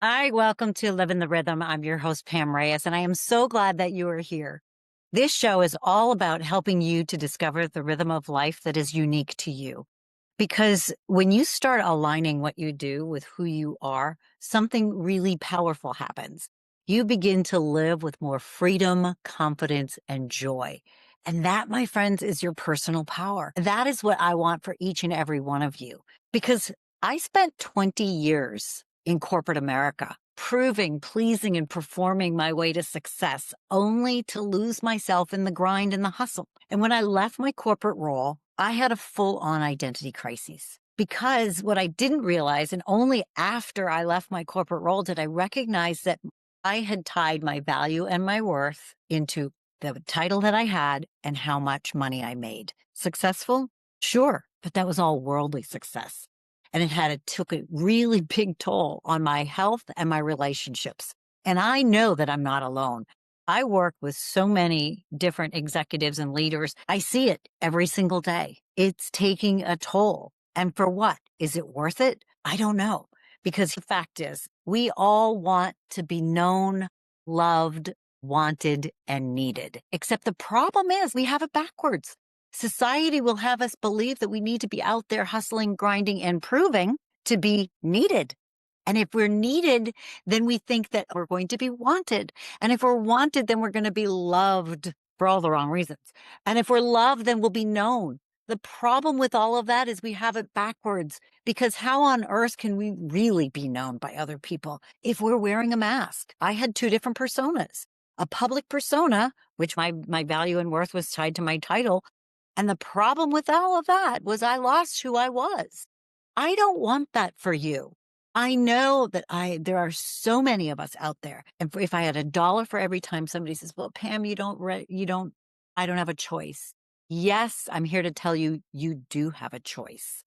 Hi, welcome to Livin the Rhythm. I'm your host, Pam Reyes, and I am so glad that you are here. This show is all about helping you to discover the rhythm of life that is unique to you. Because when you start aligning what you do with who you are, something really powerful happens. You begin to live with more freedom, confidence, and joy. And that, my friends, is your personal power. That is what I want for each and every one of you. Because I spent 20 years in corporate America, proving, pleasing, and performing my way to success, only to lose myself in the grind and the hustle. And when I left my corporate role, I had a full on identity crisis because what I didn't realize, and only after I left my corporate role did I recognize that I had tied my value and my worth into the title that I had and how much money I made. Successful? Sure, but that was all worldly success. And it took a really big toll on my health and my relationships. And I know that I'm not alone. I work with so many different executives and leaders. I see it every single day. It's taking a toll. And for what? Is it worth it? I don't know. Because the fact is, we all want to be known, loved, wanted, and needed. Except the problem is we have it backwards. Society will have us believe that we need to be out there hustling, grinding, and proving to be needed. And if we're needed, then we think that we're going to be wanted. And if we're wanted, then we're going to be loved for all the wrong reasons. And if we're loved, then we'll be known. The problem with all of that is we have it backwards because how on earth can we really be known by other people if we're wearing a mask? I had two different personas, a public persona, which my value and worth was tied to my title. And the problem with all of that was I lost who I was. I don't want that for you. I know that there are so many of us out there. And if I had $1 for every time somebody says, well, Pam, I don't have a choice. Yes, I'm here to tell you, you do have a choice.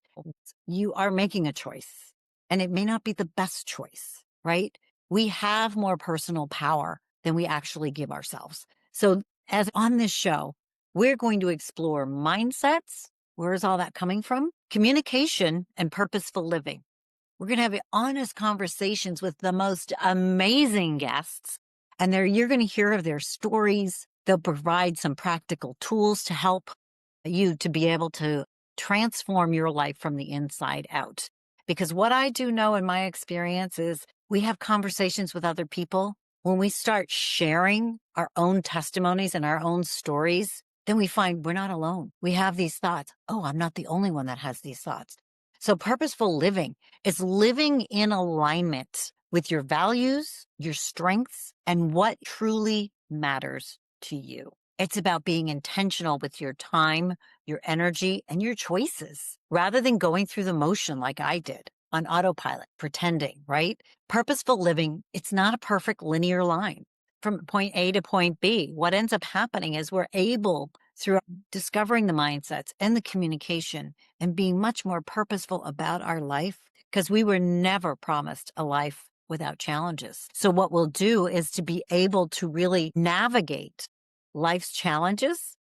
You are making a choice and it may not be the best choice, right? We have more personal power than we actually give ourselves. So as on this show, we're going to explore mindsets. Where is all that coming from? Communication and purposeful living. We're going to have honest conversations with the most amazing guests. And you're going to hear of their stories. They'll provide some practical tools to help you to be able to transform your life from the inside out. Because what I do know in my experience is we have conversations with other people. When we start sharing our own testimonies and our own stories, then we find we're not alone. We have these thoughts. Oh, I'm not the only one that has these thoughts. So purposeful living is living in alignment with your values, your strengths, and what truly matters to you. It's about being intentional with your time, your energy, and your choices rather than going through the motion like I did on autopilot, pretending, right? Purposeful living, it's not a perfect linear line from point A to point B. What ends up happening is we're able, through discovering the mindsets and the communication and being much more purposeful about our life, because we were never promised a life without challenges. So what we'll do is to be able to really navigate life's challenges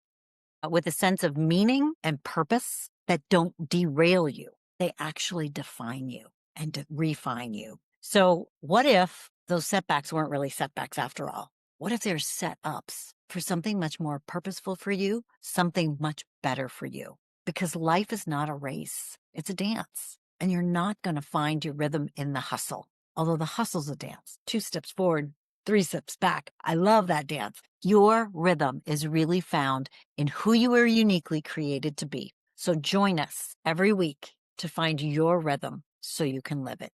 with a sense of meaning and purpose that don't derail you. They actually define you and refine you. So what if those setbacks weren't really setbacks after all? What if they're set-ups for something much more purposeful for you, something much better for you? Because life is not a race. It's a dance. And you're not going to find your rhythm in the hustle. Although the hustle's a dance. 2 steps forward, 3 steps back. I love that dance. Your rhythm is really found in who you are uniquely created to be. So join us every week to find your rhythm so you can live it.